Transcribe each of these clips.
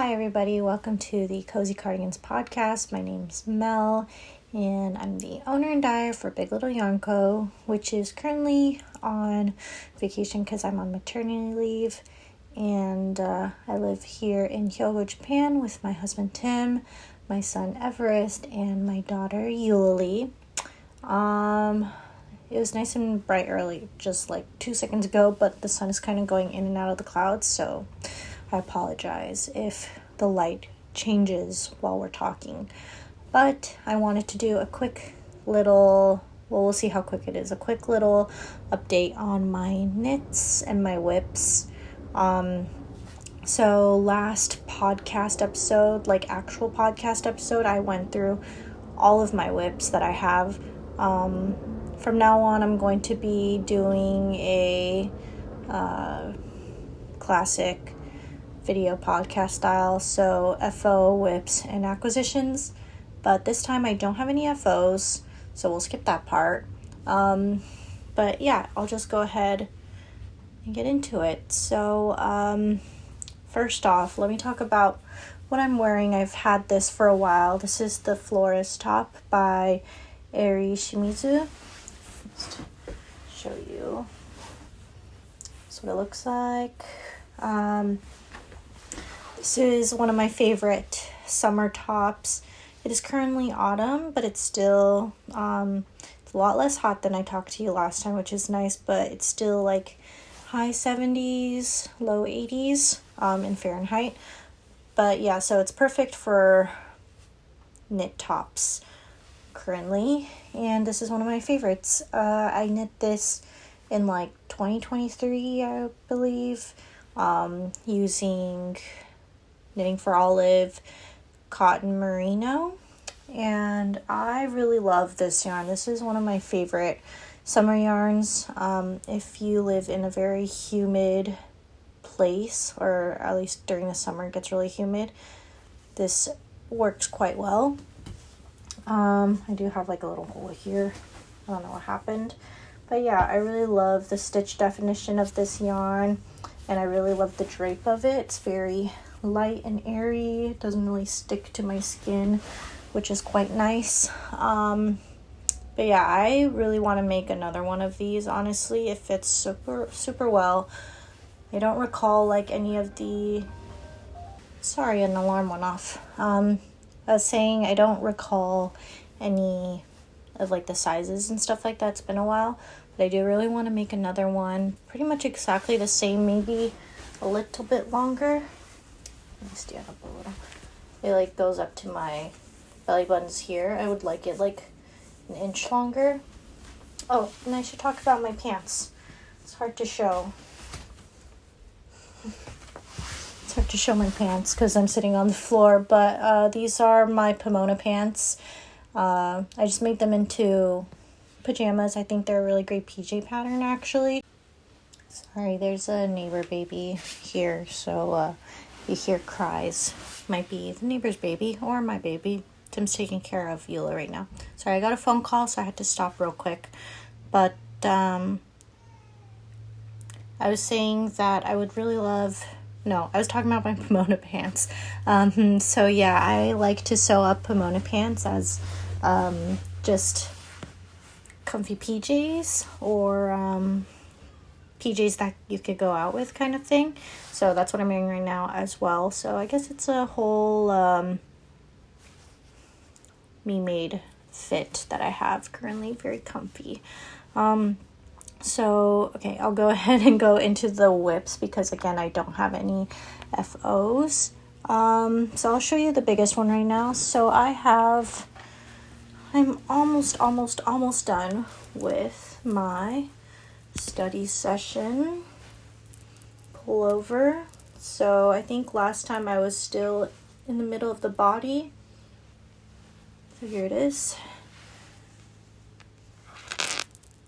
Hi everybody, welcome to the Cozy Cardigans podcast. My name's Mel and I'm the owner and dyer for Big Little Yarn Co., which is currently on vacation because I'm on maternity leave. And I live here in Hyogo, Japan with my husband Tim, my son Everest, and my daughter Yuli. It was nice and bright early, just like 2 seconds ago, but the sun is kind of going in and out of the clouds, so I apologize if the light changes while we're talking. But I wanted to do a quick little, well, we'll see how quick it is, a quick little update on my knits and my whips. So last podcast episode, like actual podcast episode, I went through all of my whips that I have. From now on, I'm going to be doing a classic video podcast style, so FO, whips, and acquisitions. But this time I don't have any FOs, so we'll skip that part. But yeah, I'll just go ahead and get into it. So first off, let me talk about what I'm wearing. I've had this for a while. This is the Flores top by Shimizu. Just show you. That's what it looks like. This is one of my favorite summer tops. It is currently autumn, but it's still it's a lot less hot than I talked to you last time, which is nice, but it's still like high 70s, low 80s in Fahrenheit. But yeah, so it's perfect for knit tops currently, and this is one of my favorites. I knit this in like 2023, I believe, using Knitting for Olive cotton merino, and I really love this yarn. This is one of my favorite summer yarns. If you live in a very humid place, or at least during the summer it gets really humid, this works quite well. I do have like a little hole here. I don't know what happened. But yeah, I really love the stitch definition of this yarn. And I really love the drape of it. It's very light and airy. It doesn't really stick to my skin, which is quite nice. But yeah, I really want to make another one of these. Honestly, it fits super well. I don't recall like any of the... Sorry, an alarm went off. I was saying I don't recall any of like the sizes and stuff like that. It's been a while, but I do really want to make another one pretty much exactly the same, maybe a little bit longer. Let me stand up a little. It like goes up to my belly buttons here. I would like it like an inch longer. Oh, and I should talk about my pants. It's hard to show. It's hard to show my pants because I'm sitting on the floor, but these are my Pomona Pants. I just made them into pajamas. I think they're a really great PJ pattern, actually. Sorry, there's a neighbor baby here, so you hear cries. Might be the neighbor's baby or my baby. Tim's taking care of Eula right now. Sorry, I got a phone call, so I had to stop real quick. But I was saying that I would really love... No, I was talking about my Pomona Pants. So yeah, I like to sew up Pomona Pants as just comfy PJs or PJs that you could go out with kind of thing. So that's what I'm wearing right now as well. So I guess it's a whole me-made fit that I have currently. Very comfy. So, okay, I'll go ahead and go into the whips because, again, I don't have any FOs. So I'll show you the biggest one right now. So I'm almost done with my study session pullover. So I think last time I was still in the middle of the body. So here it is.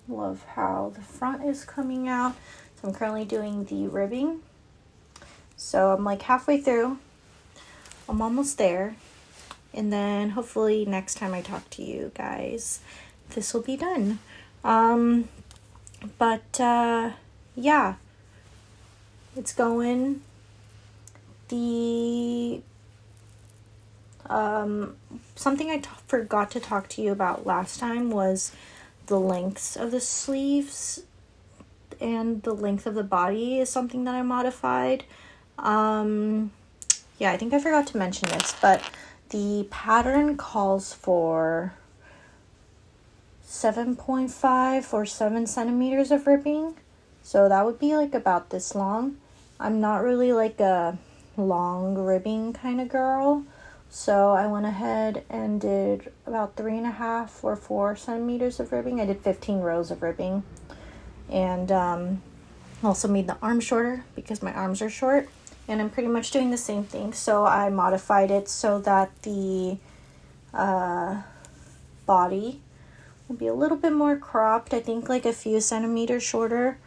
Love how the front is coming out. So I'm currently doing the ribbing. So I'm like halfway through. I'm almost there. And then hopefully next time I talk to you guys, this will be done. Yeah, it's going. The Something I forgot to talk to you about last time was the lengths of the sleeves and the length of the body is something that I modified. Yeah, I think I forgot to mention this, but the pattern calls for 7.5 or 7 centimeters of ribbing. So that would be like about this long. I'm not really like a long ribbing kind of girl. So I went ahead and did about 3.5 or 4 centimeters of ribbing. I did 15 rows of ribbing. And also made the arm shorter because my arms are short. And I'm pretty much doing the same thing. So I modified it so that the body will be a little bit more cropped. I think like a few centimeters shorter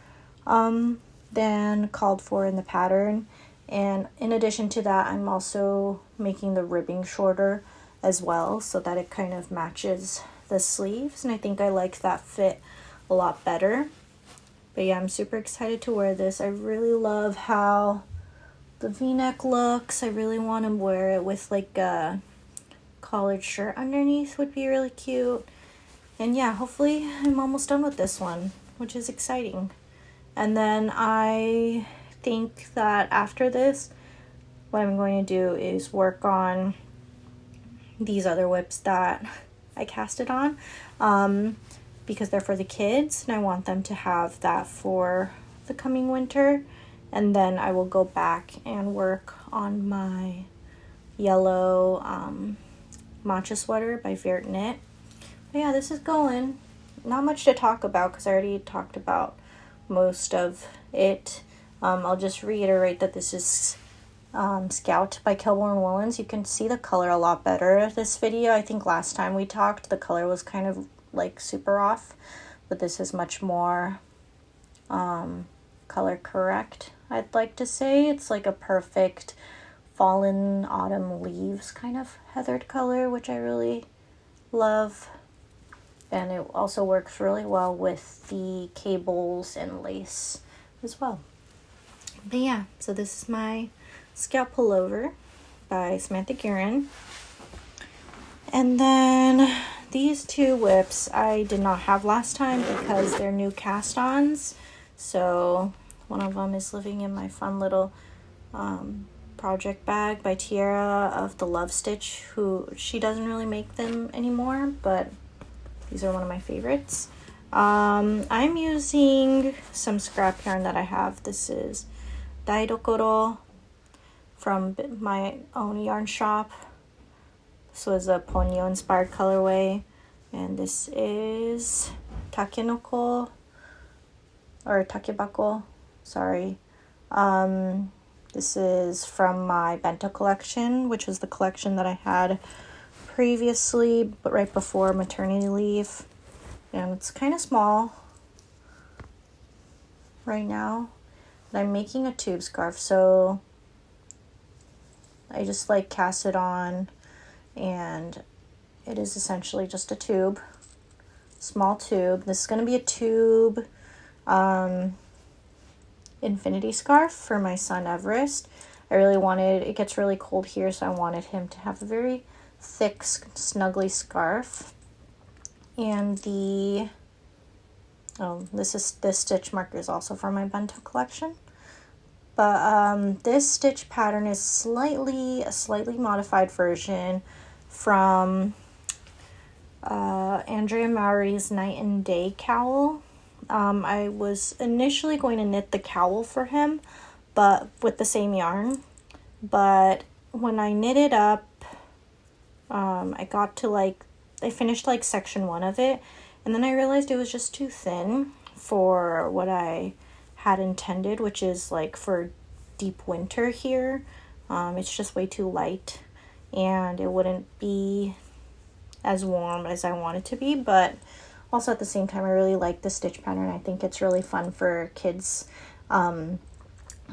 than called for in the pattern. And in addition to that, I'm also making the ribbing shorter as well so that it kind of matches the sleeves. And I think I like that fit a lot better. But yeah, I'm super excited to wear this. I really love how the v-neck looks. I really want to wear it with like a collared shirt underneath would be really cute. And yeah, hopefully I'm almost done with this one, which is exciting. And then I think that after this, what I'm going to do is work on these other whips that I casted on because they're for the kids and I want them to have that for the coming winter. And then I will go back and work on my yellow matcha sweater by Vert Knit. But yeah, this is going. Not much to talk about because I already talked about most of it. I'll just reiterate that this is Scout by Kelbourne Woolens. You can see the color a lot better this video. I think last time we talked, the color was kind of like super off, but this is much more color correct, I'd like to say. It's like a perfect fallen autumn leaves kind of heathered color, which I really love. And it also works really well with the cables and lace as well. But yeah, so this is my Scout pullover by Samantha Guerin. And then these two whips I did not have last time because they're new cast-ons. So one of them is living in my fun little project bag by Tiara of the Love Stitch, who she doesn't really make them anymore, but these are one of my favorites. I'm using some scrap yarn that I have. This is Daidokoro from my own yarn shop. This was a Ponyo inspired colorway. And this is Takenoko, or Takebako, sorry. This is from my bento collection, which was the collection that I had previously, but right before maternity leave. And it's kind of small right now. But I'm making a tube scarf, so I just like cast it on, and it is essentially just a tube, small tube. This is going to be a tube infinity scarf for my son Everest. I really wanted, it gets really cold here, so I wanted him to have a very thick, snuggly scarf. And this stitch marker is also from my bento collection. But this stitch pattern is a slightly modified version from Andrea Mowry's Night and Day cowl. I was initially going to knit the cowl for him, but with the same yarn. But when I knit it up, I got to I finished section 1 of it, and then I realized it was just too thin for what I had intended, which is for deep winter here. It's just way too light, and it wouldn't be as warm as I want it to be. But also at the same time, I really like the stitch pattern. I think it's really fun for kids.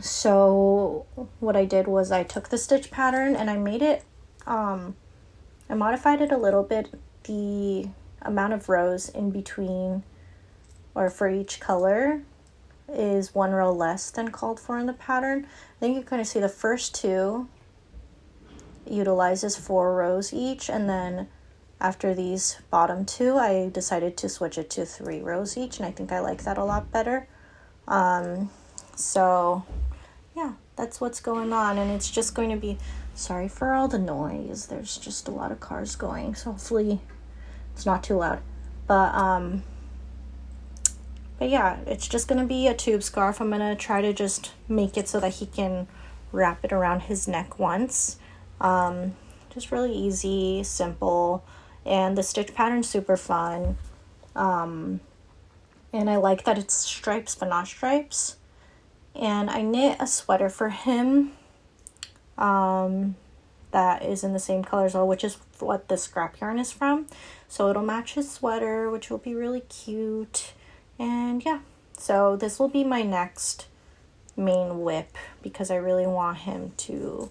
So what I did was I took the stitch pattern and I made it, I modified it a little bit. The amount of rows in between, or for each color, is 1 row less than called for in the pattern. I think you kind of see the first 2 utilizes 4 rows each, and then after these bottom 2, I decided to switch it to 3 rows each, and I think I like that a lot better. So yeah, that's what's going on, and it's just going to be, sorry for all the noise, there's just a lot of cars going, so hopefully it's not too loud. But yeah, it's just going to be a tube scarf. I'm going to try to just make it so that he can wrap it around his neck once. Just really easy, simple, and the stitch pattern's super fun. And I like that it's stripes but not stripes. And I knit a sweater for him that is in the same color as well, which is what the scrap yarn is from. So it'll match his sweater, which will be really cute. And yeah, so this will be my next main whip because I really want him to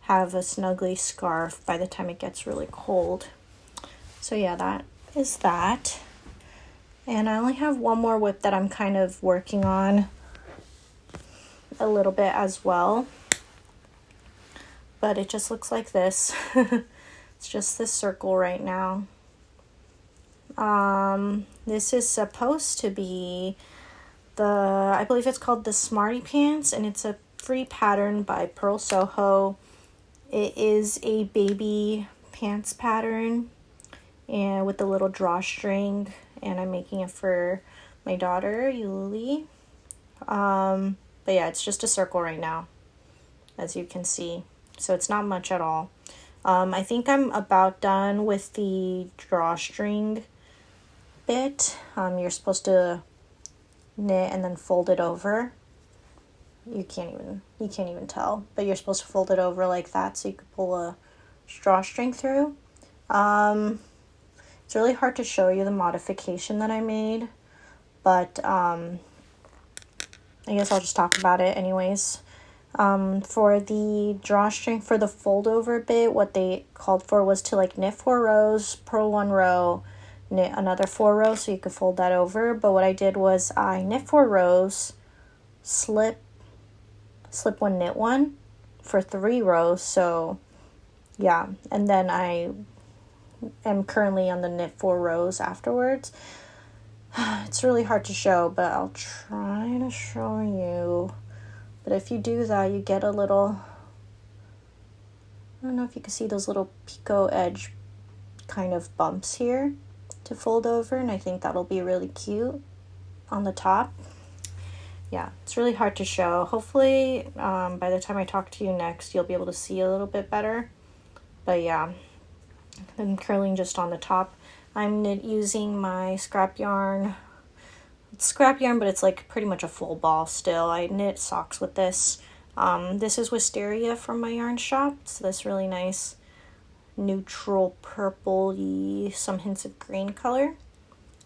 have a snuggly scarf by the time it gets really cold. So yeah, that is that. And I only have one more whip that I'm kind of working on a little bit as well. But it just looks like this. It's just this circle right now. This is supposed to be I believe it's called the Smarty Pants, and it's a free pattern by Purl Soho. It is a baby pants pattern and with a little drawstring, and I'm making it for my daughter, Yuli. But yeah, it's just a circle right now, as you can see. So it's not much at all. I think I'm about done with the drawstring bit. You're supposed to knit and then fold it over. You can't even tell, but you're supposed to fold it over like that so you could pull a drawstring through. It's really hard to show you the modification that I made, but I guess I'll just talk about it anyways. For the drawstring, for the fold over bit, what they called for was to like knit 4 rows, purl 1 row, knit another 4 rows so you could fold that over. But what I did was I knit 4 rows, slip 1, knit 1 for 3 rows. So yeah, and then I am currently on the knit 4 rows afterwards. It's really hard to show, but I'll try to show you. But if you do that, you get a little, I don't know if you can see those little picot edge kind of bumps here to fold over, and I think that'll be really cute on the top. Yeah, it's really hard to show. Hopefully, by the time I talk to you next, you'll be able to see a little bit better. But yeah, I'm curling just on the top. I'm using my scrap yarn. It's scrap yarn, but it's like pretty much a full ball still. I knit socks with this. This is Wisteria from my yarn shop. It's this really nice neutral purple-y, some hints of green color.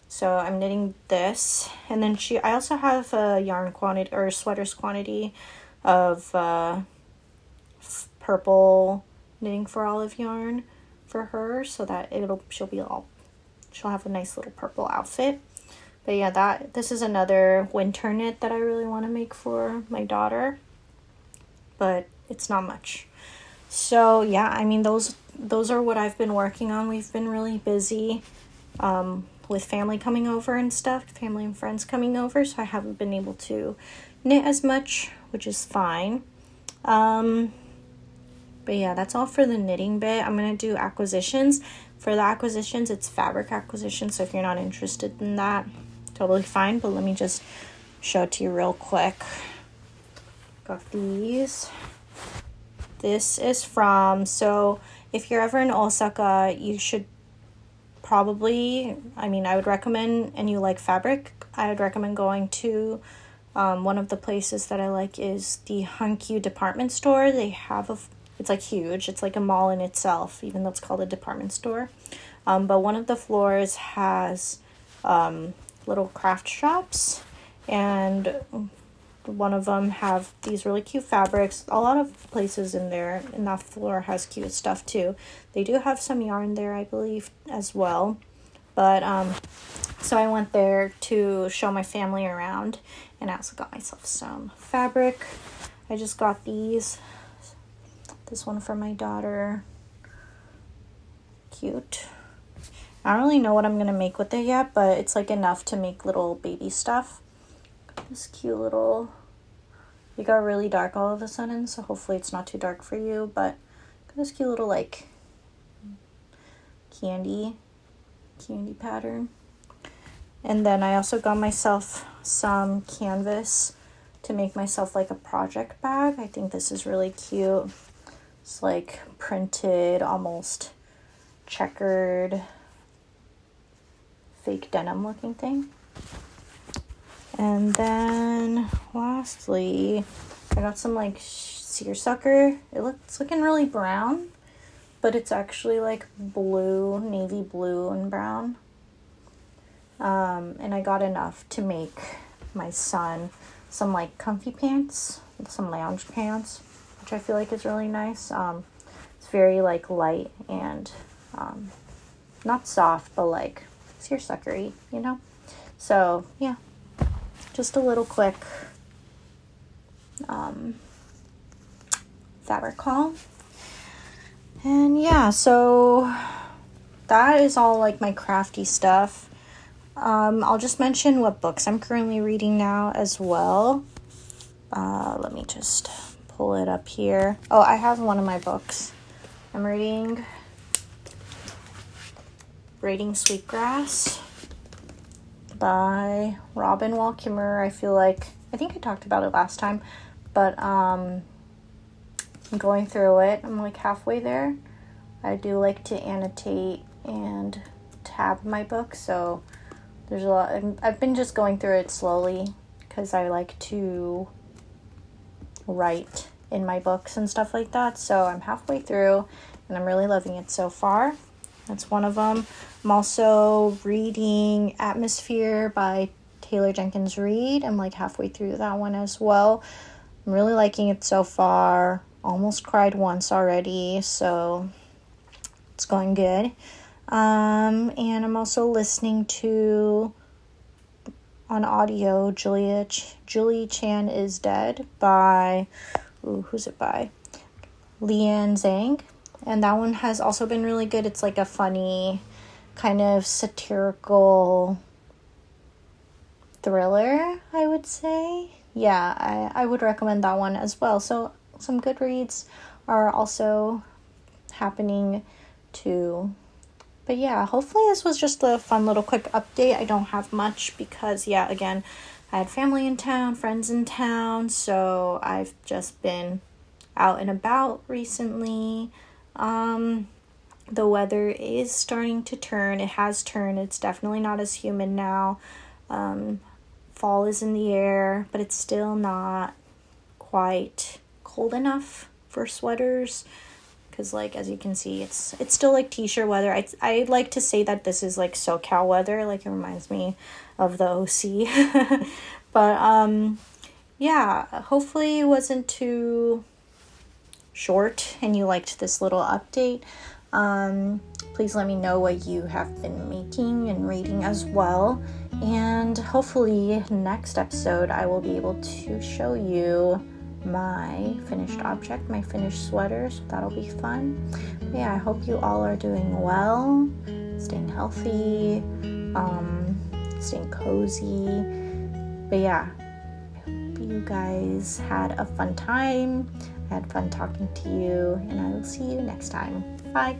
So I'm knitting this, and then I also have a yarn quantity or sweaters quantity of purple knitting for olive yarn for her, so that she'll have a nice little purple outfit. But yeah, this is another winter knit that I really want to make for my daughter, but it's not much. So yeah, I mean those are what I've been working on. We've been really busy with family coming over and stuff, family and friends coming over, so I haven't been able to knit as much, which is fine. But yeah, that's all for the knitting bit. I'm going to do acquisitions. For the acquisitions, it's fabric acquisition, so if you're not interested in that, totally fine, but let me just show it to you real quick. Got these. This is so if you're ever in Osaka, you should probably, I would recommend, and you like fabric, I would recommend going to one of the places that I like is the Hankyu department store. They have it's like huge. It's like a mall in itself, even though it's called a department store. But one of the floors has little craft shops, and one of them have these really cute fabrics. A lot of places in that floor has cute stuff too. They do have some yarn there, I believe, as well. But so I went there to show my family around, and I also got myself some fabric. I just got this one for my daughter. cute. I don't really know what I'm gonna make with it yet, but it's like enough to make little baby stuff. This cute little, it got really dark all of a sudden, so hopefully it's not too dark for you, but this cute little like candy pattern. And then I also got myself some canvas to make myself like a project bag. I think this is really cute. It's like printed, almost checkered, fake denim looking thing. And then lastly, I got some like seersucker. It's looking really brown, but it's actually like blue, navy blue and brown. And I got enough to make my son some like comfy pants, some lounge pants, which I feel like is really nice. It's very like light and not soft, but like seersuckery, you know? So yeah, just a little quick fabric haul. And yeah, so that is all like my crafty stuff. I'll just mention what books I'm currently reading now as well. Let me just pull it up here. Oh, I have one of my books. I'm reading Braiding Sweetgrass by Robin Wall Kimmerer. I think I talked about it last time, but I'm going through it. I'm like halfway there. I do like to annotate and tab my book, so there's a lot. I've been just going through it slowly because I like to write in my books and stuff like that. So I'm halfway through and I'm really loving it so far. That's one of them. I'm also reading Atmosphere by Taylor Jenkins Reid. I'm like halfway through that one as well. I'm really liking it so far. Almost cried once already, so it's going good. And I'm also listening to on audio Julie Chan is Dead by who's it by? Liann Zhang. And that one has also been really good. It's like a funny kind of satirical thriller, I would say. Yeah, I would recommend that one as well. So some good reads are also happening too. But yeah, hopefully this was just a fun little quick update. I don't have much because, yeah, again, I had family in town, friends in town, so I've just been out and about recently. The weather is starting to turn. It has turned. It's definitely not as humid now. Fall is in the air, but it's still not quite cold enough for sweaters. Because, like, as you can see, it's still, like, t-shirt weather. I like to say that this is, like, SoCal weather. Like, it reminds me of the OC. But, yeah, hopefully it wasn't too short and you liked this little update. Please let me know what you have been making and reading as well. And hopefully next episode I will be able to show you my finished object, my finished sweater, so that'll be fun. But yeah, I hope you all are doing well, staying healthy, staying cozy. But yeah, I hope you guys had a fun time. I had fun talking to you, and I will see you next time. Bye.